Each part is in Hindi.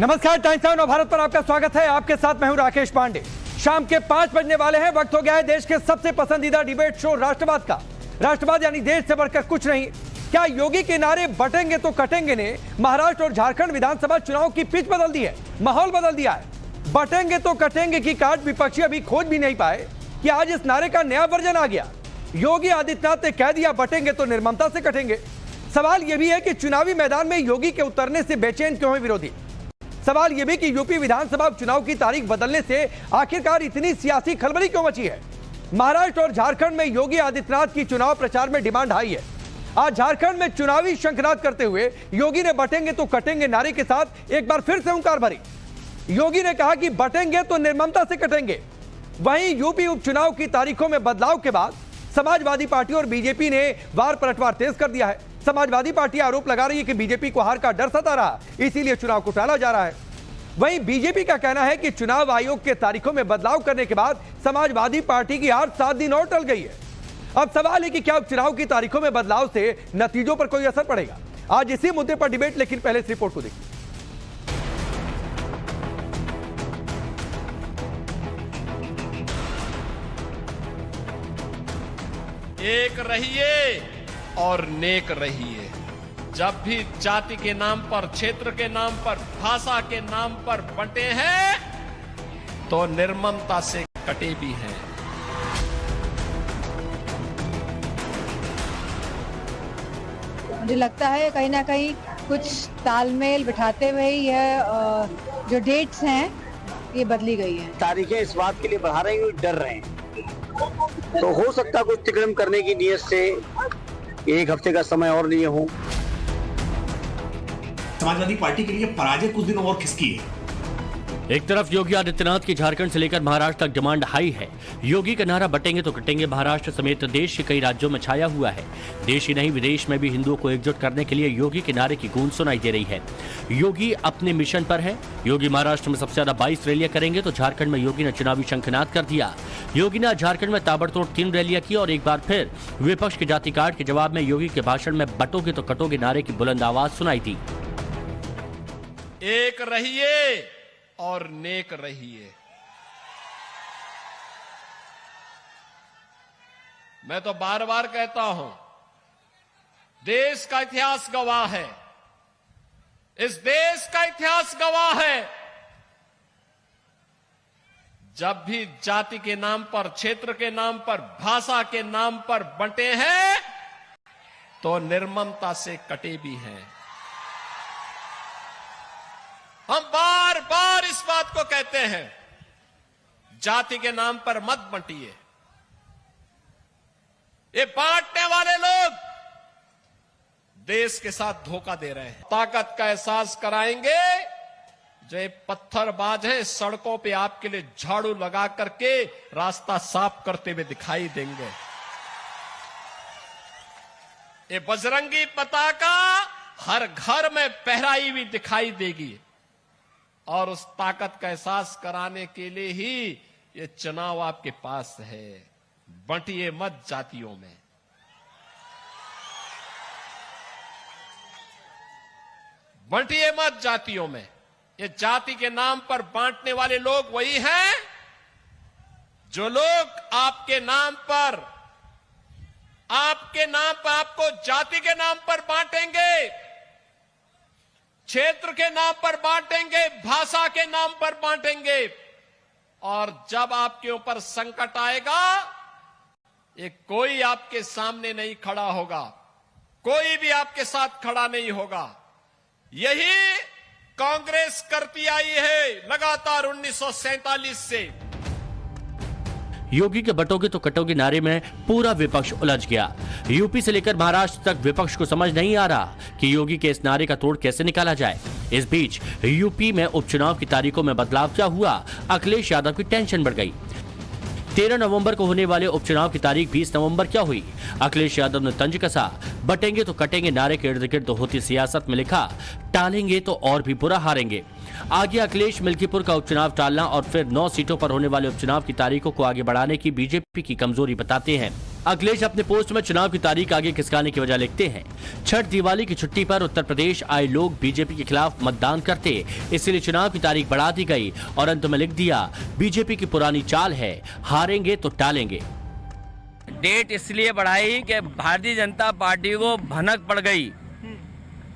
नमस्कार, टाइम्स ऑफ भारत पर आपका स्वागत है। आपके साथ मैं हूं राकेश पांडे। शाम के 5 बजने वाले हैं। वक्त हो गया है देश के सबसे पसंदीदा डिबेट शो राष्ट्रवाद का। राष्ट्रवाद यानी देश से बढ़कर कुछ नहीं। क्या योगी के नारे बटेंगे तो कटेंगे ने महाराष्ट्र और झारखंड विधानसभा चुनाव की पिच बदल दी है, माहौल बदल दिया है। बटेंगे तो कटेंगे की कार्ड विपक्षी अभी खोज भी नहीं पाए कि आज इस नारे का नया वर्जन आ गया। योगी आदित्यनाथ ने कह दिया बटेंगे तो निर्ममता से कटेंगे। सवाल यह भी है कि चुनावी मैदान में योगी के उतरने से बेचैन क्यों है विरोधी। सवाल यह भी कि यूपी विधानसभा चुनाव की तारीख बदलने से आखिरकार इतनी सियासी खलबली क्यों मची है। महाराष्ट्र और झारखंड में योगी आदित्यनाथ की चुनाव प्रचार में डिमांड हाई है। आज झारखंड में चुनावी शंखनाद करते हुए योगी ने बटेंगे तो कटेंगे नारे के साथ एक बार फिर से हुंकार भरी। योगी ने कहा कि बटेंगे तो निर्ममता से कटेंगे। वहीं यूपी उपचुनाव की तारीखों में बदलाव के बाद समाजवादी पार्टी और बीजेपी ने वार पलटवार तेज कर दिया है। समाजवादी पार्टी आरोप लगा रही है कि बीजेपी को हार का डर सता रहा, इसीलिए चुनाव को टाला जा रहा है। वहीं बीजेपी का कहना है कि चुनाव आयोग के तारीखों में बदलाव करने के बाद समाजवादी पार्टी की हार 7 दिन और टल गई है। अब सवाल है कि क्या उपचुनाव की तारीखों में बदलाव से नतीजों पर कोई असर पड़ेगा। आज इसी मुद्दे पर डिबेट, लेकिन पहले इस रिपोर्ट को देखिए। एक रहिए और नेक रहिए। जब भी जाति के नाम पर, क्षेत्र के नाम पर, भाषा के नाम पर बंटे हैं तो निर्ममता से कटे भी हैं। मुझे लगता है कहीं ना कहीं कुछ तालमेल बिठाते हुए ही यह जो डेट्स हैं ये बदली गई है। तारीखें इस बात के लिए बढ़ा रहे हैं, डर रहे हैं, तो हो सकता है कुछ तिकड़म करने की नीयत से 1 हफ्ते का समय और लिए हो। समाजवादी पार्टी के लिए पराजय कुछ दिन और खिसकी है। एक तरफ योगी आदित्यनाथ की झारखंड से लेकर महाराष्ट्र तक डिमांड हाई है। योगी का नारा बटेंगे तो कटेंगे महाराष्ट्र समेत देश के कई राज्यों में छाया हुआ है। देश ही नहीं विदेश में भी हिंदुओं को एकजुट करने के लिए योगी के नारे की गूंज सुनाई दे रही है। योगी अपने मिशन पर है। योगी महाराष्ट्र में सबसे ज्यादा 22 रैलियां करेंगे तो झारखंड में योगी ने चुनावी शंखनाद कर दिया। योगी ने झारखंड में ताबड़तोड़ 3 रैलियां की और एक बार फिर विपक्ष के जाति कार्ड के जवाब में योगी के भाषण में बटोगे तो कटोगे नारे की बुलंद आवाज सुनाई दी। एक रहिए और नेक रहिए। मैं तो बार बार कहता हूं, देश का इतिहास गवाह है, इस देश का इतिहास गवाह है। जब भी जाति के नाम पर, क्षेत्र के नाम पर, भाषा के नाम पर बंटे हैं तो निर्ममता से कटे भी हैं। हम बार बार इस बात को कहते हैं, जाति के नाम पर मत बंटिए। ये बांटने वाले लोग देश के साथ धोखा दे रहे हैं। ताकत का एहसास कराएंगे जो ये पत्थरबाज हैं, सड़कों पे आपके लिए झाड़ू लगा करके रास्ता साफ करते हुए दिखाई देंगे। ये बजरंगी पताका हर घर में फहराई हुई दिखाई देगी और उस ताकत का एहसास कराने के लिए ही ये चुनाव आपके पास है। बंटिए मत जातियों में। बंटिए मत जातियों में। ये जाति के नाम पर बांटने वाले लोग वही हैं जो लोग आपके नाम पर आपको जाति के नाम पर बांटेंगे, क्षेत्र के नाम पर बांटेंगे, भाषा के नाम पर बांटेंगे और जब आपके ऊपर संकट आएगा ये कोई आपके सामने नहीं खड़ा होगा, कोई भी आपके साथ खड़ा नहीं होगा। यही कांग्रेस करती आई है लगातार 1947 से। योगी के बटोगे तो कटोगे नारे में पूरा विपक्ष उलझ गया। यूपी से लेकर महाराष्ट्र तक विपक्ष को समझ नहीं आ रहा कि योगी के इस नारे का तोड़ कैसे निकाला जाए। इस बीच यूपी में उपचुनाव की तारीखों में बदलाव क्या हुआ, अखिलेश यादव की टेंशन बढ़ गई। 13 नवंबर को होने वाले उपचुनाव की तारीख 20 नवंबर क्या हुई। अखिलेश यादव ने तंज कसा। बटेंगे तो कटेंगे नारे के इर्द गिर्द होती सियासत में लिखा, टालेंगे तो और भी बुरा हारेंगे। आगे अखिलेश मिल्कीपुर का उपचुनाव टालना और फिर 9 सीटों पर होने वाले उपचुनाव की तारीखों को आगे बढ़ाने की बीजेपी की कमजोरी बताते हैं। अखिलेश अपने पोस्ट में चुनाव की तारीख आगे खिसकाने की वजह लिखते हैं। छठ दिवाली की छुट्टी पर उत्तर प्रदेश आए लोग बीजेपी के खिलाफ मतदान करते, इसलिए चुनाव की तारीख बढ़ा दी गई और अंत में लिख दिया बीजेपी की पुरानी चाल है, हारेंगे तो टालेंगे। डेट इसलिए बढ़ाई कि भारतीय जनता पार्टी को भनक पड़ गई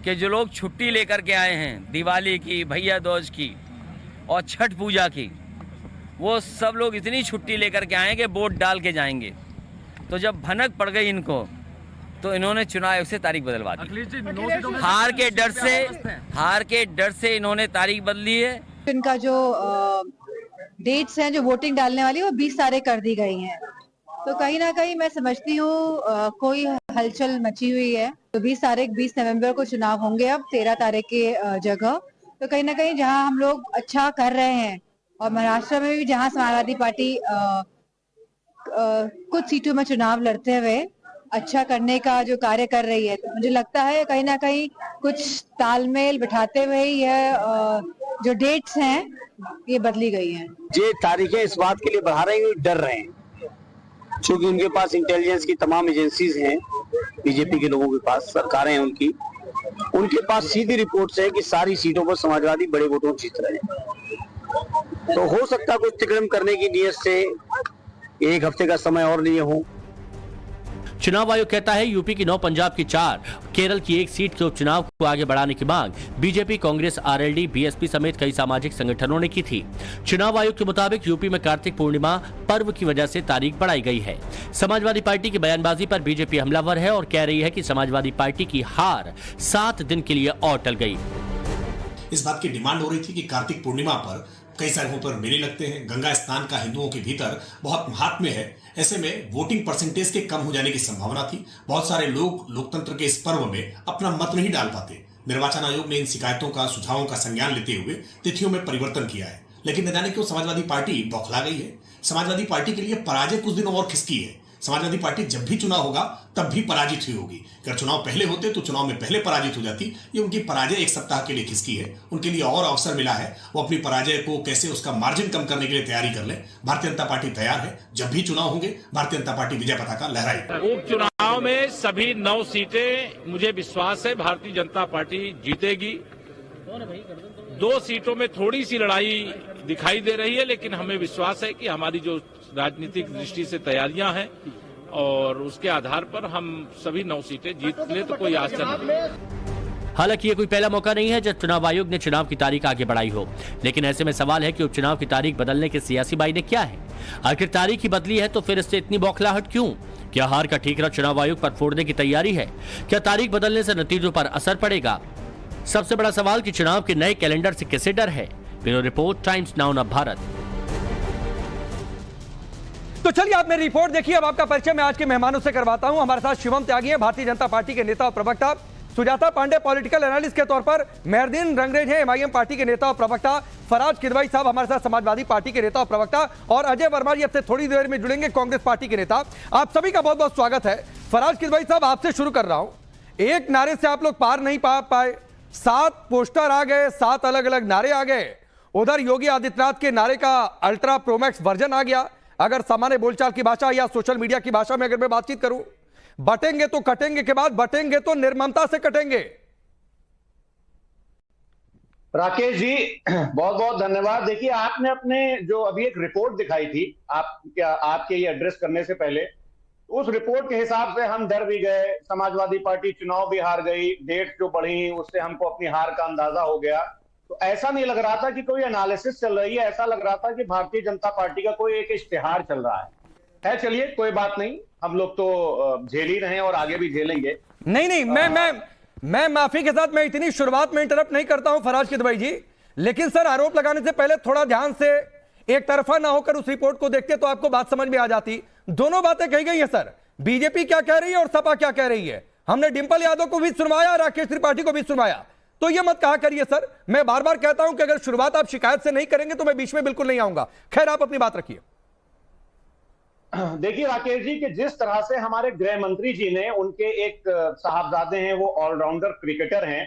कि जो लोग छुट्टी लेकर के आए हैं दिवाली की, भैया दूज की और छठ पूजा की, वो सब लोग इतनी छुट्टी लेकर के आए कि वोट डाल के जाएंगे। तो जब भनक पड़ गई इनको तो इन्होंने चुनाव आयोग से तारीख बदलवा दी। हार के डर से इन्होंने तारीख बदली है। इनका जो डेट्स हैं जो वोटिंग डालने वाली वो 20 तारीख कर दी गई हैं। तो कहीं ना कहीं मैं समझती हूँ कोई हलचल मची हुई है। तो 20 नवंबर को चुनाव होंगे अब 13 तारीख की जगह। तो कहीं ना कहीं जहाँ हम लोग अच्छा कर रहे हैं और महाराष्ट्र में भी जहाँ समाजवादी पार्टी कुछ सीटों में चुनाव लड़ते हुए अच्छा करने का जो कार्य कर रही है, तो मुझे लगता है कहीं ना कहीं कुछ तालमेल बिठाते हुए ही जो डेट्स हैं ये बदली गई हैं। ये तारीखें इस बात के लिए बढ़ा रहे हैं, डर रहे हैं, क्योंकि उनके पास इंटेलिजेंस की तमाम एजेंसीज हैं, बीजेपी के लोगों के पास, सरकारें हैं उनके पास सीधी रिपोर्ट्स है कि सारी सीटों पर समाजवादी बड़े वोटों जीत रहे हैं। तो हो सकता है कुछ तिकड़म करने की नीयत से एक हफ्ते का समय और लिए हो। चुनाव आयोग कहता है यूपी की 9, पंजाब की 4, केरल की 1 सीट के उपचुनाव को आगे बढ़ाने की मांग बीजेपी, कांग्रेस, आरएलडी, बीएसपी समेत कई सामाजिक संगठनों ने की थी। चुनाव आयोग के मुताबिक यूपी में कार्तिक पूर्णिमा पर्व की वजह से तारीख बढ़ाई गई है। समाजवादी पार्टी की बयानबाजी पर बीजेपी हमलावर है और कह रही है कि समाजवादी पार्टी की हार 7 दिन के लिए और टल गई। इस बात की डिमांड हो रही थी कि कार्तिक पूर्णिमा पर कई जगहों पर मेले लगते हैं, गंगा स्नान का हिंदुओं के भीतर बहुत महात्म्य है। ऐसे में वोटिंग परसेंटेज के कम हो जाने की संभावना थी। बहुत सारे लोग लोकतंत्र के इस पर्व में अपना मत नहीं डाल पाते। निर्वाचन आयोग ने इन शिकायतों का, सुझावों का संज्ञान लेते हुए तिथियों में परिवर्तन किया है, लेकिन न जाने क्यों समाजवादी पार्टी बौखला गई है। समाजवादी पार्टी के लिए पराजय कुछ दिन और खिसकी है। समाजवादी पार्टी जब भी चुनाव होगा तब भी पराजित हुई होगी। अगर चुनाव पहले होते तो चुनाव में पहले पराजित हो जाती। ये उनकी पराजय 1 सप्ताह के लिए खिसकी है। उनके लिए और अवसर मिला है, वो अपनी पराजय को कैसे, उसका मार्जिन कम करने के लिए तैयारी कर ले। भारतीय जनता पार्टी तैयार है। जब भी चुनाव होंगे भारतीय जनता पार्टी विजय पताका लहराएगी। उपचुनाव में सभी 9 सीटें मुझे विश्वास है भारतीय जनता पार्टी जीतेगी। 2 सीटों में थोड़ी सी लड़ाई दिखाई दे रही है, लेकिन हमें विश्वास है कि हमारी जो राजनीतिक दृष्टि से तैयारियां हैं और उसके आधार पर हम सभी 9 सीटें जीत ले तो कोई आश्चर्य नहीं। हालांकि ये कोई पहला मौका नहीं है जब चुनाव आयोग ने चुनाव की तारीख आगे बढ़ाई हो, लेकिन ऐसे में सवाल है कि उपचुनाव की तारीख बदलने के सियासी मायने क्या है। आखिर तारीख ही बदली है तो फिर इससे इतनी बौखलाहट क्यों? क्या हार का ठीकरा चुनाव आयोग पर फोड़ने की तैयारी है? क्या तारीख बदलने से नतीजों पर असर पड़ेगा? सबसे बड़ा सवाल कि चुनाव के नए कैलेंडर से किसे डर है। Bureau report, times now Bharat. तो चलिए आप मेरी रिपोर्ट देखिए। अब आपका परिचय मैं आज के मेहमानों से करवाता हूं। हमारे साथ शिवम त्यागी हैं, भारतीय जनता पार्टी के नेता और प्रवक्ता। सुजाता पांडे पॉलिटिकल एनालिस्ट के तौर पर। मेहरदीन रंगरेज हैं, एमआईएम पार्टी के नेता और प्रवक्ता। फराज किदवई साहब हमारे साथ समाजवादी पार्टी के नेता और प्रवक्ता। और अजय वर्मा जी अब से थोड़ी देर में जुड़ेंगे, कांग्रेस पार्टी के नेता। आप सभी का बहुत बहुत स्वागत है। फराज किदवई साहब आपसे शुरू कर रहा हूं। एक नारे से आप लोग पार नहीं पा पाए, 7 पोस्टर आ गए, 7 अलग अलग नारे आ गए। उधर योगी आदित्यनाथ के नारे का अल्ट्रा प्रोमैक्स वर्जन आ गया। अगर सामान्य बोलचाल की भाषा या सोशल मीडिया की भाषा में अगर मैं बातचीत करूं, बटेंगे तो कटेंगे के बाद बटेंगे तो निर्ममता से कटेंगे। राकेश जी बहुत बहुत धन्यवाद। देखिए, आपने अपने जो अभी एक रिपोर्ट दिखाई थी आपके ये एड्रेस करने से पहले, उस रिपोर्ट के हिसाब से हम डर भी गए। समाजवादी पार्टी चुनाव भी हार गई, डेट जो बढ़ी उससे हमको अपनी हार का अंदाजा हो गया। तो ऐसा नहीं लग रहा था कि कोई एनालिसिस चल रही है, ऐसा लग रहा था कि भारतीय जनता पार्टी का कोई एक इश्तिहार चल रहा है। चलिए कोई बात नहीं, हम लोग तो झेल ही रहे हैं और आगे भी झेलेंगे। नहीं, मैं माफी के साथ मैं इतनी शुरुआत में इंटरप्ट नहीं करता हूं फराज किदवई जी, लेकिन सर आरोप लगाने से पहले थोड़ा ध्यान से एक तरफा ना होकर उस रिपोर्ट को देखते तो आपको बात समझ में आ जाती। दोनों बातें कही गई है सर, बीजेपी क्या कह रही है और सपा क्या कह रही है। हमने डिंपल यादव को भी सुनवाया, राकेश त्रिपाठी को भी सुनवाया। तो ये मत कहा करिए सर, मैं बार बार कहता हूं कि अगर शुरुआत आप शिकायत से नहीं करेंगे तो मैं बीच में बिल्कुल नहीं आऊंगा। खैर आप अपनी बात रखिए। देखिए राकेश जी, कि जिस तरह से हमारे गृह मंत्री जी ने, उनके एक साहबजादे हैं, वो ऑलराउंडर क्रिकेटर हैं,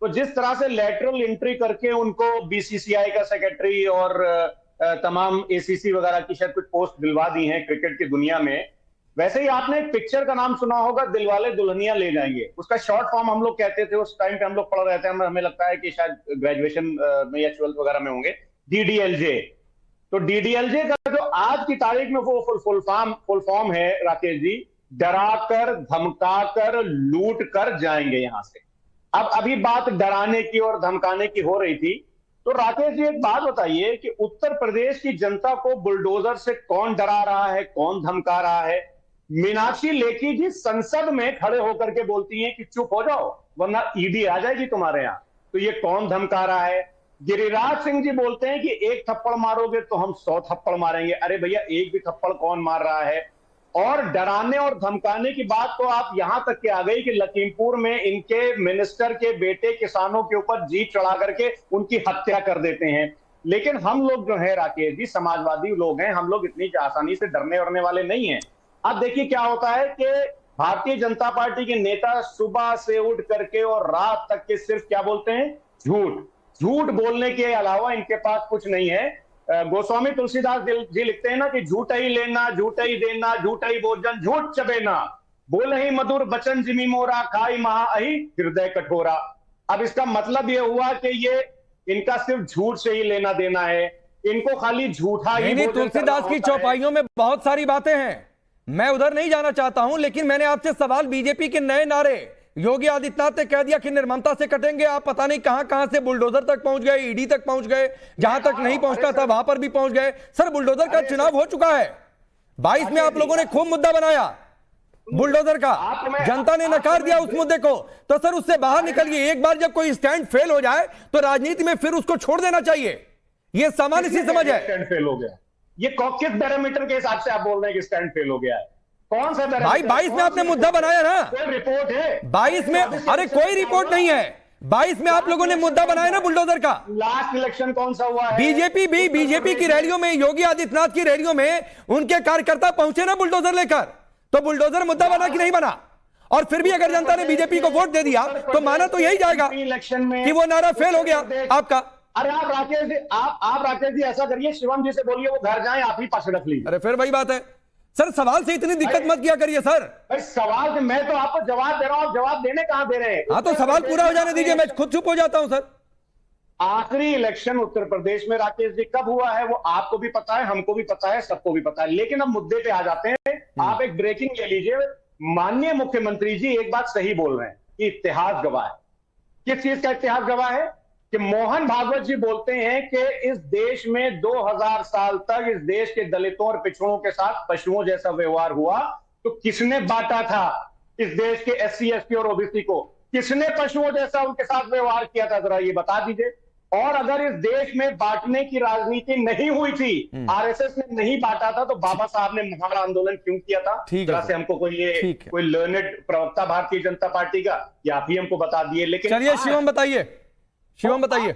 तो जिस तरह से लेटरल एंट्री करके उनको बीसीसीआई का सेक्रेटरी और तमाम एसीसी वगैरह की शायद कुछ पोस्ट दिलवा दी हैं क्रिकेट की दुनिया में, वैसे ही आपने एक पिक्चर का नाम सुना होगा, दिलवाले दुल्हनिया ले जाएंगे। उसका शॉर्ट फॉर्म हम लोग कहते थे उस टाइम पे, हम लोग पढ़ रहे थे, हमें लगता है कि शायद ग्रेजुएशन में या 12th वगैरह में होंगे, DDLJ। तो DDLJ का जो आज की तारीख में वो फुल फॉर्म है राकेश जी, डराकर धमकाकर लूट कर जाएंगे यहां से। अब अभी बात डराने की और धमकाने की हो रही थी, तो राकेश जी एक बात बताइए कि उत्तर प्रदेश की जनता को बुलडोजर से कौन डरा रहा है, कौन धमका रहा है? मीनाक्षी लेखी जी संसद में खड़े होकर के बोलती हैं कि चुप हो जाओ वरना ईडी आ जाएगी तुम्हारे यहां। तो ये कौन धमका रहा है? गिरिराज सिंह जी बोलते हैं कि एक थप्पड़ मारोगे तो हम 100 थप्पड़ मारेंगे। अरे भैया, एक भी थप्पड़ कौन मार रहा है? और डराने और धमकाने की बात तो आप यहां तक के आ गई कि लखीमपुर में इनके मिनिस्टर के बेटे किसानों के ऊपर जीप चढ़ा करके उनकी हत्या कर देते हैं। लेकिन हम लोग जो है राकेश जी, समाजवादी लोग हैं, हम लोग इतनी आसानी से डरने वरने वाले नहीं हैं। अब देखिए क्या होता है कि भारतीय जनता पार्टी के नेता सुबह से उठ करके और रात तक के सिर्फ क्या बोलते हैं? झूठ बोलने के अलावा इनके पास कुछ नहीं है। गोस्वामी तुलसीदास जी लिखते हैं ना कि झूठ ही लेना, झूठ ही देना, झूठ ही भोजन, झूठ चबेना, बोले ही मधुर बचन जिमी मोरा, खाई महा अहि हृदय कठोरा। अब इसका मतलब ये हुआ कि ये इनका सिर्फ झूठ से ही लेना देना है, इनको खाली झूठा ही नहीं, तुलसीदास की चौपाइयों में बहुत सारी बातें हैं, मैं उधर नहीं जाना चाहता हूं, लेकिन मैंने आपसे सवाल बीजेपी के नए नारे, योगी आदित्यनाथ ने कह दिया कि निर्ममता से कटेंगे, आप पता नहीं कहां से बुलडोजर तक पहुंच गए, ईडी तक पहुंच गए, जहां तक नहीं पहुंचता था वहां पर भी पहुंच गए। सर, बुलडोजर का चुनाव हो चुका है, 22 में आप लोगों ने खूब मुद्दा बनाया बुलडोजर का, जनता ने नकार दिया उस मुद्दे को। तो सर उससे बाहर निकलिए। एक बार जब कोई स्टैंड फेल हो जाए तो राजनीति में फिर उसको छोड़ देना चाहिए, यह सामान्य सी समझ है। स्टैंड फेल हो गया, ये किस पैरामीटर के हिसाब से आप बोल रहे हैं कि स्टैंड फेल हो गया है? कौन सा भाई 22 में आपने मुद्दा बनाया ना, कोई रिपोर्ट है 22 में? अरे कोई रिपोर्ट नहीं है, 22 में आप लोगों ने मुद्दा बनाया ना बुलडोजर का। लास्ट इलेक्शन कौन सा हुआ है? बीजेपी की रैलियों में, योगी आदित्यनाथ की रैलियों में उनके कार्यकर्ता पहुंचे ना बुलडोजर लेकर, तो बुलडोजर मुद्दा बना कि नहीं बना? और फिर भी अगर जनता ने बीजेपी को वोट दे दिया तो माना तो यही जाएगा इलेक्शन में कि वो नारा फेल हो गया आपका। अरे आप राकेश जी ऐसा करिए, शिवम जी से बोलिए वो घर जाएं, आप ही पास रख लीजिए। अरे फिर वही बात है सर, सवाल से इतनी दिक्कत मत किया करिए सर। भाई सवाल से मैं तो आपको जवाब दे रहा हूं, आप जवाब देने कहां दे रहे हैं? हाँ तो सवाल पूरा हो जाने दीजिए, मैं खुद चुप हो जाता हूं सर। आखिरी इलेक्शन उत्तर प्रदेश में राकेश जी कब हुआ है वो आपको भी पता है, हमको भी पता है, सबको भी पता है। लेकिन अब मुद्दे पे आ जाते हैं। आप एक ब्रेकिंग ले लीजिए। माननीय मुख्यमंत्री जी एक बात सही बोल रहे हैं कि इतिहास गवाह है। किस चीज का इतिहास गवाह है? कि मोहन भागवत जी बोलते हैं कि इस देश में 2000 साल तक इस देश के दलितों और पिछड़ों के साथ पशुओं जैसा व्यवहार हुआ। तो किसने बांटा था इस देश के SC ST और OBC को? किसने पशुओं जैसा उनके साथ व्यवहार किया था? जरा ये बता दीजिए। और अगर इस देश में बांटने की राजनीति नहीं हुई थी, RSS ने नहीं बांटा था, तो बाबा साहब ने महान आंदोलन क्यों किया था? जरा से हमको कोई लर्नेड प्रवक्ता भारतीय जनता पार्टी का या आप ही हमको बता दिए। लेकिन चलिए शिवम बताइए, शिवम बताइए।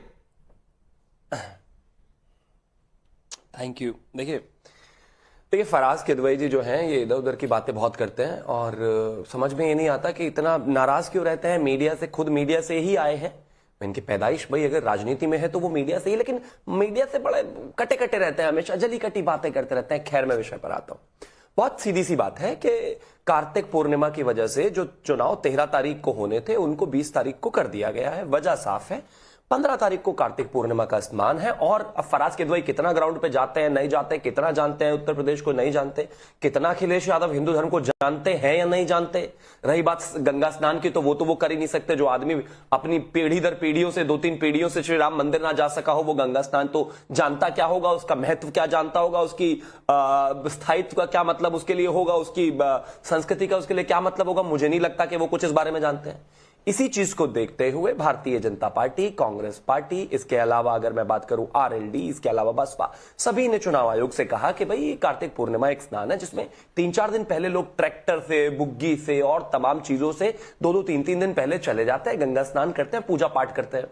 Thank you. देखिए फराज किदवई जी जो हैं ये इधर उधर की बातें बहुत करते हैं और समझ में ये नहीं आता कि इतना नाराज क्यों रहते हैं मीडिया से। खुद मीडिया से ही आए हैं, इनकी पैदाइश भाई अगर राजनीति में है तो वो मीडिया से ही, लेकिन मीडिया से बड़े कटे कटे रहते हैं, हमेशा जली कटी बातें करते रहते हैं। खैर मैं विषय पर आता हूं। बहुत सीधी सी बात है कि कार्तिक पूर्णिमा की वजह से जो चुनाव 13 तारीख को होने थे उनको 20 तारीख को कर दिया गया है। वजह साफ है, 15 तारीख को कार्तिक पूर्णिमा का स्नान है। और अब फराज किदवई कितना ग्राउंड पे जाते हैं नहीं जाते, कितना जानते हैं उत्तर प्रदेश को नहीं जानते, कितना अखिलेश यादव हिंदू धर्म को जानते हैं या नहीं जानते। रही बात गंगा स्नान की तो वो कर ही नहीं सकते। जो आदमी अपनी पीढ़ी दर पीढ़ियों से 2-3 पीढ़ियों से श्री राम मंदिर ना जा सका हो, वो गंगा स्नान तो जानता क्या होगा, उसका महत्व क्या जानता होगा, उसकी स्थायित्व का क्या मतलब उसके लिए होगा, उसकी संस्कृति का उसके लिए क्या मतलब होगा। मुझे नहीं लगता कि वो कुछ इस बारे में जानते हैं। इसी चीज को देखते हुए भारतीय जनता पार्टी, कांग्रेस पार्टी, इसके अलावा अगर मैं बात करूं RLD, इसके अलावा बसपा, सभी ने चुनाव आयोग से कहा कि भाई कार्तिक पूर्णिमा एक स्नान है जिसमें 3-4 दिन पहले लोग ट्रैक्टर से, बुग्गी से और तमाम चीजों से 2-2, 3-3 दिन पहले चले जाते हैं, गंगा स्नान करते हैं, पूजा पाठ करते हैं।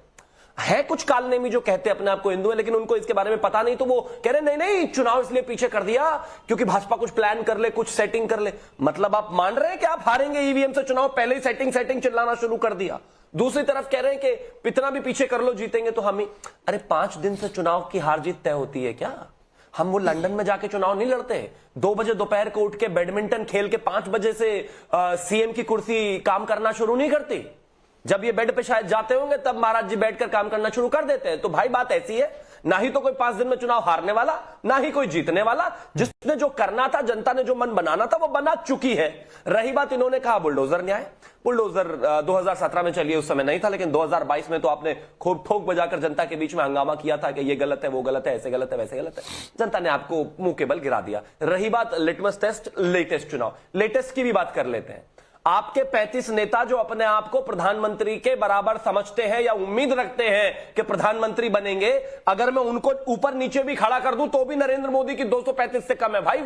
है कुछ कालनेमी जो कहते हैं अपने आप को हिंदू है, लेकिन उनको इसके बारे में पता नहीं, तो वो कह रहे नहीं चुनाव इसलिए पीछे कर दिया क्योंकि भाजपा कुछ प्लान कर ले, कुछ सेटिंग कर ले। मतलब आप मान रहे हैं कि आप हारेंगे EVM से चुनाव, पहले ही सेटिंग चिल्लाना शुरू कर दिया। दूसरी तरफ कह रहे हैं कि इतना भी पीछे कर लो जीतेंगे तो हम ही। अरे 5 दिन से चुनाव की हार जीत तय होती है क्या? हम वो लंदन में जाके चुनाव नहीं लड़ते। 2 बजे दोपहर को उठ के बैडमिंटन खेल के 5 बजे से सीएम की कुर्सी काम करना शुरू नहीं करती। जब ये बेड पे शायद जाते होंगे तब महाराज जी बैठकर काम करना शुरू कर देते हैं। तो भाई बात ऐसी है, ना ही तो कोई 5 दिन में चुनाव हारने वाला, ना ही कोई जीतने वाला। जिसने जो करना था, जनता ने जो मन बनाना था, वो बना चुकी है। रही बात, इन्होंने कहा बुलडोजर न्याय, बुलडोजर 2017 में चलिए, उस समय नहीं था, लेकिन 2022 में तो आपने खूब ठोक बजाकर जनता के बीच में हंगामा किया था कि ये गलत है, वो गलत है, ऐसे गलत है, वैसे गलत है। जनता ने आपको मुंह के बल गिरा दिया। रही बात लिटमस टेस्ट, लेटेस्ट चुनाव, लेटेस्ट की भी बात कर लेते हैं। आपके 35 नेता जो अपने आप को प्रधानमंत्री के बराबर समझते हैं या उम्मीद रखते हैं कि प्रधानमंत्री बनेंगे, अगर मैं उनको ऊपर नीचे भी खड़ा कर दूं तो भी नरेंद्र मोदी की 235 से कम है भाई।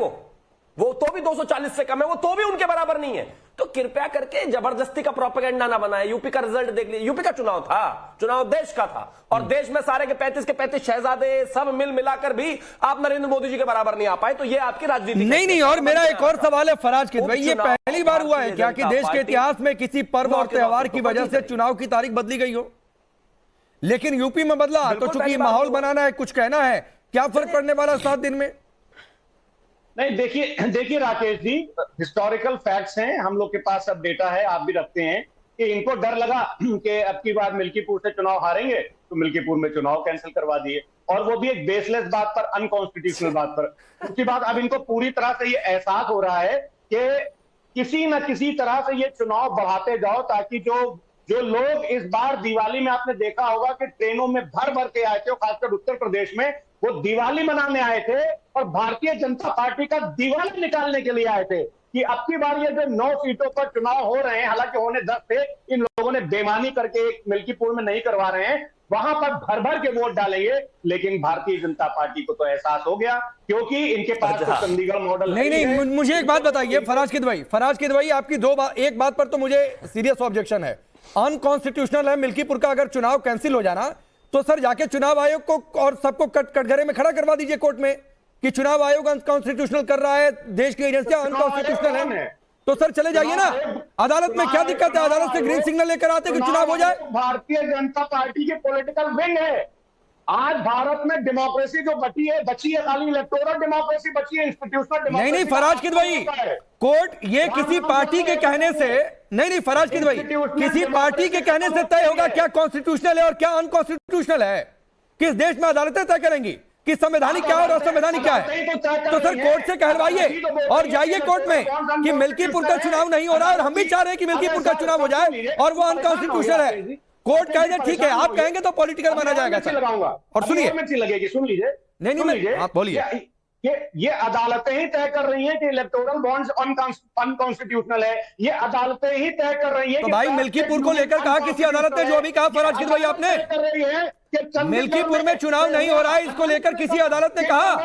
वो तो भी 240 से कम है, वो तो भी उनके बराबर नहीं है। तो कृपया करके जबरदस्ती का प्रोपेगेंडा ना बनाए। यूपी का रिजल्ट देख लीजिए, यूपी का चुनाव था, चुनाव देश का था, और देश में सारे के 35 शहजादे सब मिल मिलाकर भी आप नरेंद्र मोदी जी के बराबर नहीं आ पाए। तो ये आपकी राजनीति नहीं। और मेरा एक और सवाल है फराज किदवई, ये पहली बार हुआ है क्या कि देश के इतिहास में किसी पर्व और त्योहार की वजह से चुनाव की तारीख बदली गई हो? लेकिन यूपी में बदला तो चूंकि माहौल बनाना है, कुछ कहना है, क्या फर्क पड़ने वाला 7 दिन में? नहीं, देखिए राकेश जी, हिस्टोरिकल फैक्ट्स हैं, हम लोग के पास सब डेटा है, आप भी रखते हैं कि इनको डर लगा कि अब की बार मिल्कीपुर से चुनाव हारेंगे तो मिल्कीपुर में चुनाव कैंसिल करवा दिए, और वो भी एक बेसलेस बात पर, अनकॉन्स्टिट्यूशनल बात पर। उसके बाद अब इनको पूरी तरह से ये एहसास हो रहा है कि किसी न किसी तरह से ये चुनाव बढ़ाते जाओ, ताकि जो लोग इस बार दिवाली में, आपने देखा होगा कि ट्रेनों में भर भर के आए थे, खासकर उत्तर प्रदेश में, वो दिवाली मनाने आए थे और भारतीय जनता पार्टी का दिवाली निकालने के लिए आए थे कि अब की बार ये जो 9 सीटों पर चुनाव हो रहे हैं, हालांकि होने 10 थे, इन लोगों ने बेईमानी करके एक मिल्कीपुर में नहीं करवा रहे हैं, वहां पर भर भर के वोट डालेंगे। लेकिन भारतीय जनता पार्टी को तो एहसास हो गया, क्योंकि इनके पास तो चंडीगढ़ मॉडल नहीं, मुझे एक बात बताइए फराज किदवई, आपकी एक बात पर तो मुझे सीरियस ऑब्जेक्शन है। अनकॉन्स्टिट्यूशनल है मिल्कीपुर का अगर चुनाव कैंसिल हो जाना, तो सर जाके चुनाव आयोग को और सबको कटघरे में खड़ा करवा दीजिए कोर्ट में कि चुनाव आयोग अनकॉन्स्टिट्यूशनल कर रहा है, देश की एजेंसियां अनकॉन्स्टिट्यूशनल है। तो सर चले जाइए ना अदालत में, क्या दिक्कत है? अदालत से ग्रीन सिग्नल लेकर आते कि चुनाव हो जाए। भारतीय जनता पार्टी की पॉलिटिकल विंग है। आज भारत में डेमोक्रेसी जो बची है खाली इलेक्टोरल डेमोक्रेसी बची है, इंस्टीट्यूशनल डेमोक्रेसी नहीं फराज किदवई, कोर्ट ये किसी पार्टी के कहने से नहीं फराज किदवई, किसी पार्टी के कहने से तय होगा क्या कॉन्स्टिट्यूशनल है और क्या अनकॉन्स्टिट्यूशनल है? किस देश में अदालतें तय करेंगी कि संवैधानिक क्या है और असंवैधानिक क्या है? तो सर कोर्ट से कहलवाइए और जाइए कोर्ट में कि मिल्कीपुर का चुनाव नहीं हो रहा है और हम भी चाह रहे हैं कि मिल्कीपुर का चुनाव हो जाए और वो अनकॉन्स्टिट्यूशनल है। कोर्ट कहे ठीक है, आप कहेंगे तो पॉलिटिकल माना जाएगा सर। और सुनिए, लगेगी, सुन लीजिए, नहीं आप बोलिए। ये अदालतें ही तय कर रही हैं कि इलेक्टोरल बॉन्ड्स अनकॉन्स्टिट्यूशनल है, ये अदालतें ही तय कर रही हैं। तो भाई मिल्कीपुर को लेकर कहा किसी अदालत ने, जो अभी कहा फराज किदवई आपने, मिल्कीपुर में चुनाव नहीं हो रहा है, इसको लेकर किसी अदालत ने कहा।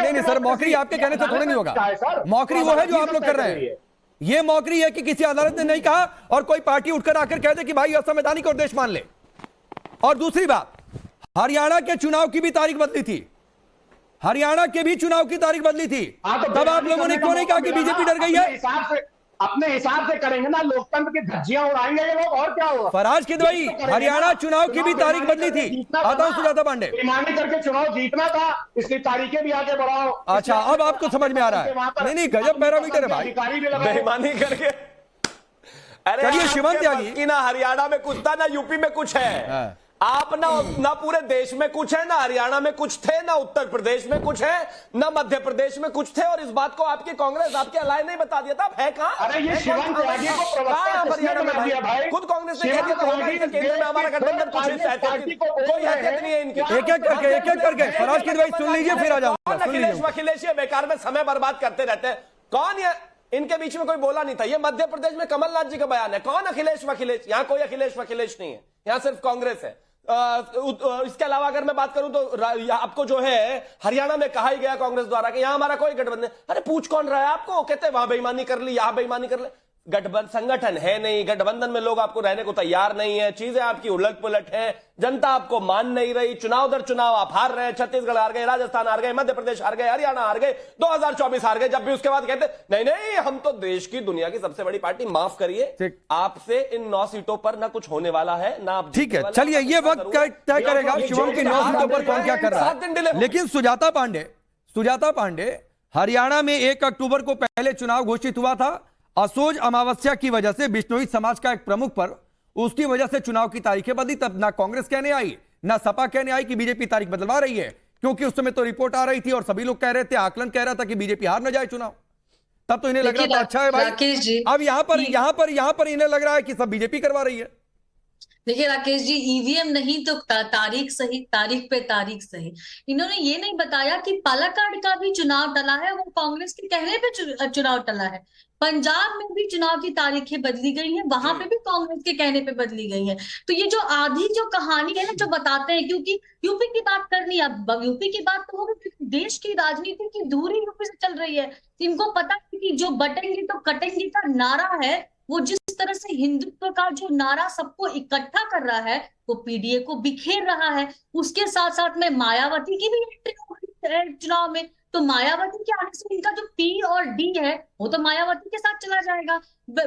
नहीं सर, मौकरी आपके कहने से थोड़ी नहीं होगा। मौकरी वो है जो आप लोग कर रहे हैं। ये मौकरी है कि किसी अदालत ने नहीं कहा और कोई पार्टी उठकर आकर कह दे कि भाई असंवैधानिक और देश मान ले। और दूसरी बात, हरियाणा के चुनाव की भी तारीख बदली थी, हरियाणा के भी चुनाव की तारीख बदली थी, तब आप लोगों ने क्यों नहीं कहा कि बीजेपी डर गई है? अपने हिसाब से करेंगे ना, लोकतंत्र की धज्जियां उड़ाएंगे ये लोग, और क्या होगा? फराज किदवई, हरियाणा चुनाव की भी तारीख बदली थी। आता हूं सुजाता पांडे, बेईमानी करके चुनाव जीतना था, इसलिए तारीखें भी आगे बढ़ाओ। अच्छा, अब आपको समझ में आ रहा है। नहीं गजब पैरामीटर है भाई, बेईमानी करके। चलिए शिवम त्यागी कि ना हरियाणा में कुछ था ना यूपी में कुछ है। आप ना पूरे देश में कुछ है, ना हरियाणा में कुछ थे, ना उत्तर प्रदेश में कुछ है, ना मध्य प्रदेश में कुछ थे, और इस बात को आपकी कांग्रेस, आपके अलाय नहीं बता दिया था। है कहां? अरे ये शिवम त्यागी को प्रवक्ता हरियाणा में भाई, खुद कांग्रेस ने कह दिया था केंद्र में हमारा गठबंधन, कोई हैसियत नहीं है इनकी। एक एक करके फराज किदवई सुन लीजिए, फिर आ जाऊंगा। अखिलेश ये बेकार में समय बर्बाद करते रहते हैं। कौन ये? इनके बीच में कोई बोला नहीं था। ये मध्य प्रदेश में कमलनाथ जी का बयान है। कौन अखिलेश वखिलेश? यहाँ कोई अखिलेश वखिलेश नहीं है, यहाँ सिर्फ कांग्रेस है। इसके अलावा अगर मैं बात करूं तो आपको जो है हरियाणा में कहा ही गया कांग्रेस द्वारा कि यहां हमारा कोई गठबंधन। अरे पूछ कौन रहा है आपको? कहते वहां बेईमानी कर ली, यहां बेईमानी कर ले। संगठन है नहीं, गठबंधन में लोग आपको रहने को तैयार नहीं है, चीजें आपकी उलट पुलट है, जनता आपको मान नहीं रही, चुनाव दर चुनाव आप हार रहे हैं, छत्तीसगढ़ हार गए, राजस्थान हार गए, मध्य प्रदेश हार गए, हरियाणा हार गए, 2024 हार गए, जब भी उसके बाद कहते नहीं नहीं हम तो देश की दुनिया की सबसे बड़ी पार्टी, माफ करिए आपसे इन 9 सीटों पर ना कुछ होने वाला है ना आप। ठीक है, चलिए ये वक्त तय करेगा शिवम की 9 सीटों पर कौन क्या कर रहा है। लेकिन सुजाता पांडे हरियाणा में 1 अक्टूबर को पहले चुनाव घोषित हुआ था, असोज अमावस्या की वजह से बिश्नोई समाज का एक प्रमुख पर उसकी वजह से चुनाव की तारीखें बदली। तब ना कांग्रेस कहने आई ना सपा कहने आई कि बीजेपी तारीख बदलवा रही है, क्योंकि उस समय तो रिपोर्ट आ रही थी और सभी लोग कह रहे थे, आकलन कह रहा था कि बीजेपी हार न जाए चुनाव। तब तो इन्हें लग रहा था अच्छा है भाई, अब यहां पर इन्हें लग रहा है कि सब बीजेपी करवा रही है। देखिए राकेश जी, ईवीएम नहीं तो तारीख सही, तारीख पे तारीख सही। इन्होंने ये नहीं बताया कि पालाकाड का भी चुनाव टला है, वो कांग्रेस के कहने पे चुनाव टला है। पंजाब में भी चुनाव की तारीखें बदली गई हैं, वहां पे भी कांग्रेस के कहने पे बदली गई हैं। तो ये जो आधी जो कहानी है ना, जो बताते हैं, क्योंकि यूपी की बात करनी है, अब यूपी की बात तो होगी, देश की राजनीति की धुरी यूपी से चल रही है। इनको पता है कि जो बटेंगे तो कटेंगे का नारा है, वो जिस तरह से हिंदुत्व का जो नारा सबको इकट्ठा कर रहा है, वो पीडीए को बिखेर रहा है। उसके साथ साथ में मायावती की भी एंट्री हो गई है चुनाव में, तो मायावती के आने से इनका जो पी और डी है वो तो मायावती के साथ चला जाएगा।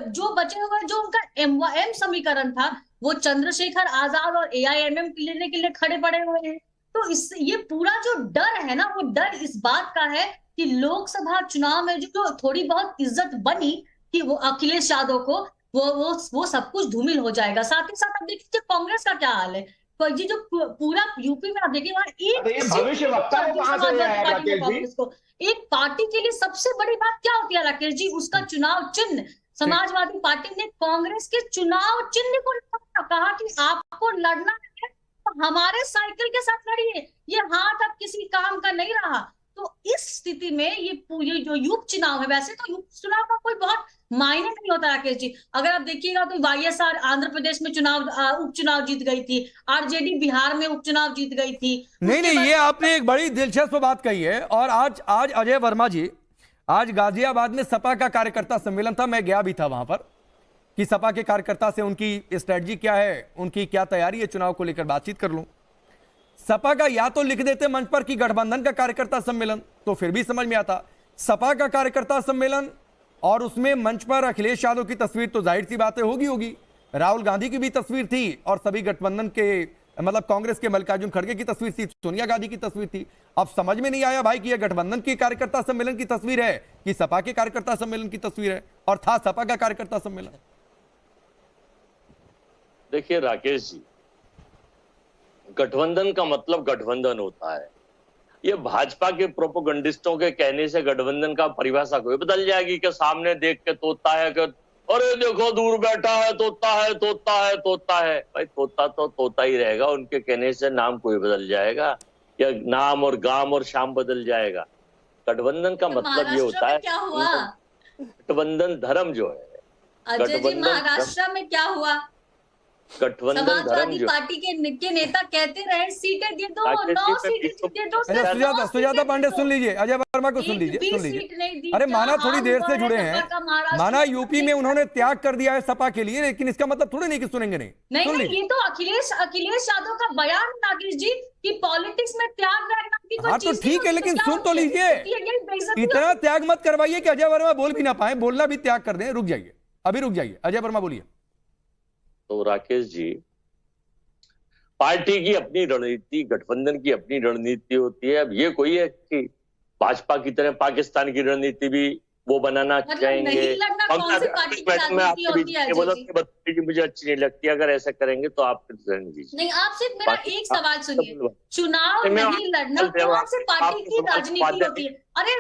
जो बचे हुए जो उनका एम समीकरण था, वो चंद्रशेखर आजाद और एआईएमएम लेने के लिए खड़े पड़े हुए हैं। तो ये पूरा जो डर है ना, वो डर इस बात का है कि लोकसभा चुनाव में जो थोड़ी बहुत इज्जत बनी कि वो अखिलेश यादव को वो सब कुछ धूमिल हो जाएगा। साथ ही साथ अब देखिए कांग्रेस का क्या हाल है, तो ये जो पूरा यूपी में आप देखिए वहां एक कांग्रेस को एक पार्टी के लिए सबसे बड़ी बात क्या होती है राकेश जी, उसका चुनाव चिन्ह। समाजवादी पार्टी ने कांग्रेस के चुनाव चिन्ह को कहा कि आपको लड़ना है तो हमारे साइकिल के साथ लड़िए, ये हाथ अब किसी काम का नहीं रहा। तो इस स्थिति में ये जो यूप चुनाव है, वैसे तो यूप चुनाव का कोई बहुत मायने नहीं होता राकेश जी। अगर आप देखिएगा तो वाईएसआर आंध्र प्रदेश में उपचुनाव जीत गई थी, आरजेडी बिहार में उपचुनाव जीत गई थी। नहीं, ये आपने एक बड़ी दिलचस्प बात कही है। और आज अजय वर्मा जी, आज गाजियाबाद में सपा का कार्यकर्ता सम्मेलन था, मैं गया भी था वहां पर, कि सपा के कार्यकर्ता से उनकी स्ट्रेटजी क्या है, उनकी क्या तैयारी है चुनाव को लेकर बातचीत कर लूं। सपा का या तो लिख देते मंच पर कि गठबंधन का कार्यकर्ता सम्मेलन, तो फिर भी समझ में आता। सपा का कार्यकर्ता सम्मेलन और उसमें मंच पर अखिलेश यादव की तस्वीर तो जाहिर सी बातें होगी, राहुल गांधी की भी तस्वीर थी और सभी गठबंधन के मतलब कांग्रेस के मल्लिकार्जुन खड़गे की तस्वीर थी, सोनिया गांधी की तस्वीर थी। अब समझ में नहीं आया भाई कि यह गठबंधन की कार्यकर्ता सम्मेलन की तस्वीर है कि सपा के कार्यकर्ता सम्मेलन की तस्वीर है, और था सपा का कार्यकर्ता सम्मेलन। देखिए राकेश जी, गठबंधन का मतलब गठबंधन होता है। ये भाजपा के प्रोपोगंडिस्टों के कहने से गठबंधन का परिभाषा कोई बदल जाएगी कि सामने देख के तोता है कि अरे देखो दूर बैठा है तोता है तोता है तोता है। भाई तोता तो तोता ही रहेगा, उनके कहने से नाम कोई बदल जाएगा या नाम और गांव और शाम बदल जाएगा। गठबंधन का मतलब ये होता है, क्या हुआ? गठबंधन धर्म जो है, अजय जी महाराष्ट्र में क्या हुआ? गठबंधन समाजवादी पार्टी के नेता कहते रहे सीटें दे दो, 9 सीटें दे दो। सुजाता पांडे सुन लीजिए, अजय वर्मा को सुन लीजिए। अरे माना थोड़ी देर से जुड़े हैं, माना यूपी में उन्होंने त्याग कर दिया है सपा के लिए, लेकिन इसका मतलब थोड़ी नहीं कि सुनेंगे नहीं। ये तो अखिलेश यादव का बयान नागेश जी कि पॉलिटिक्स में त्याग की कोई चीज। तो ठीक है, लेकिन सुन तो लीजिए, इतना त्याग मत करवाइए कि अजय वर्मा बोल भी ना पाए, बोलना भी त्याग कर दें। रुक जाइए, अभी रुक जाइए, अजय वर्मा बोलिए। तो राकेश जी, पार्टी की अपनी रणनीति, गठबंधन की अपनी रणनीति होती है। अब ये कोई है कि भाजपा की तरह पाकिस्तान की रणनीति भी वो बनाना चाहेंगे। मुझे अच्छी नहीं लगती, अगर ऐसा करेंगे तो आप नहीं। आप सिर्फ मेरा एक सवाल सुनिए, चुनाव नहीं लड़ना कौन सी पार्टी की राजनीति होती है? अरे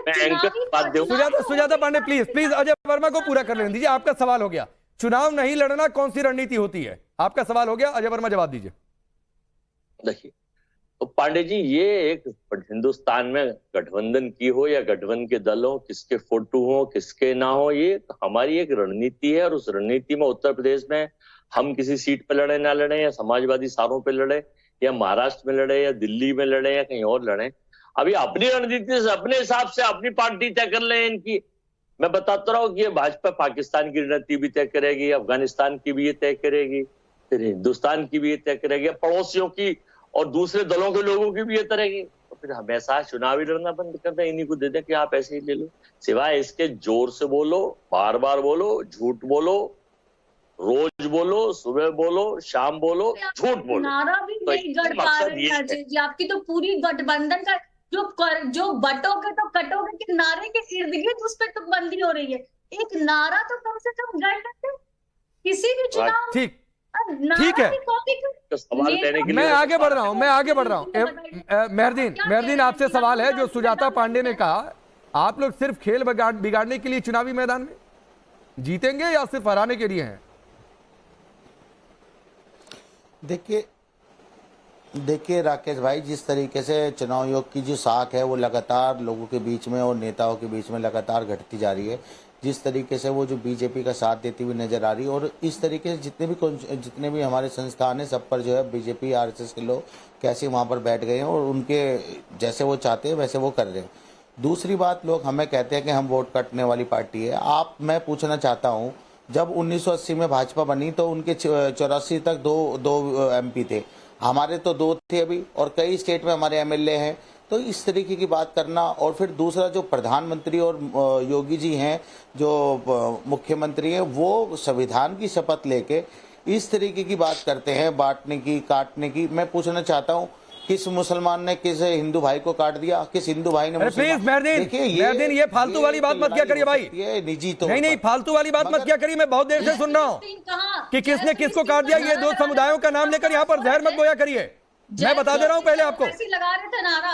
सुजाता पांडे प्लीज अजय वर्मा को पूरा कर लेने दीजिए। आपका सवाल हो गया, चुनाव नहीं लड़ना कौन सी रणनीति होती है? आपका सवाल हो गया, अजय वर्मा जवाब दीजिए। देखिए तो पांडे जी, ये एक हिंदुस्तान में गठबंधन की हो या गठबंधन के दल हो, किसके फोटो हो किसके ना हो, ये हमारी एक रणनीति है। और उस रणनीति में उत्तर प्रदेश में हम किसी सीट पे लड़े ना लड़े, या समाजवादी सारों पे लड़े, या महाराष्ट्र में लड़े, या दिल्ली में लड़े, या कहीं और लड़े, अभी अपनी रणनीति से अपने हिसाब से अपनी पार्टी तय कर ले इनकी। मैं बताता रहा हूँ कि ये भाजपा पाकिस्तान की रणनीति भी तय करेगी, अफगानिस्तान की भी ये तय करेगी, फिर हिंदुस्तान की भी ये तय करेगी, पड़ोसियों की और दूसरे दलों के लोगों की भी ये करेगी। तो फिर हमेशा चुनावी लड़ना बंद कर दें, इन्हीं को दे दें कि आप ऐसे ही ले लो। सिवाय इसके जोर से बोलो, बार बार बोलो, झूठ बोलो, रोज बोलो, सुबह बोलो, शाम बोलो, झूठ बोलो। नारा भी तो नहीं गढ़ पा रहे हैं अजय जी। आपकी तो पूरी गठबंधन का जो बटोगे तो कटोगे के नारे के इर्द गिर्द उस पर तो बंदी हो रही है। एक नारा तो कम से कम गढ़ सकते किसी भी चुनाव। ठीक है, तो सवाल देने के लिए मैं आगे बढ़ रहा हूं। मेहरदीन आपसे सवाल है जो सुजाता पांडे ने कहा, आप लोग सिर्फ खेल बिगाड़ने के लिए चुनावी मैदान में जीतेंगे या सिर्फ हराने के लिए हैं? देखिए राकेश भाई, जिस तरीके से चुनाव आयोग की जो साख है वो लगातार लोगों के बीच में और नेताओं के बीच में लगातार घटती जा रही है, जिस तरीके से वो जो बीजेपी का साथ देती हुई नजर आ रही है, और इस तरीके से जितने भी हमारे संस्थान हैं सब पर जो है बीजेपी आरएसएस के लोग कैसे वहाँ पर बैठ गए हैं और उनके जैसे वो चाहते हैं वैसे वो कर रहे हैं। दूसरी बात, लोग हमें कहते हैं कि हम वोट काटने वाली पार्टी है। मैं पूछना चाहता हूँ, जब 1980 में भाजपा बनी तो उनके 84 तक दो MP थे, हमारे तो 2 थे अभी, और कई स्टेट में हमारे MLA हैं। तो इस तरीके की बात करना, और फिर दूसरा जो प्रधानमंत्री और योगी जी हैं जो मुख्यमंत्री हैं, वो संविधान की शपथ लेके इस तरीके की बात करते हैं, बांटने की, काटने की। मैं पूछना चाहता हूँ, किस मुसलमान ने किस हिंदू भाई को काट दिया? किस हिंदू भाई ने? प्लीज मेहरदीन, ये फालतू वाली बात मत क्या करिए भाई। ये निजी तो नहीं, फालतू वाली बात मत क्या करिए। मैं बहुत देर से सुन रहा हूँ कि किसने किसको काट दिया। ये 2 समुदायों का नाम लेकर यहाँ पर जहर मत बोया करिए। मैं बता दे रहा हूँ पहले आपको। लगा रहे थे नारा।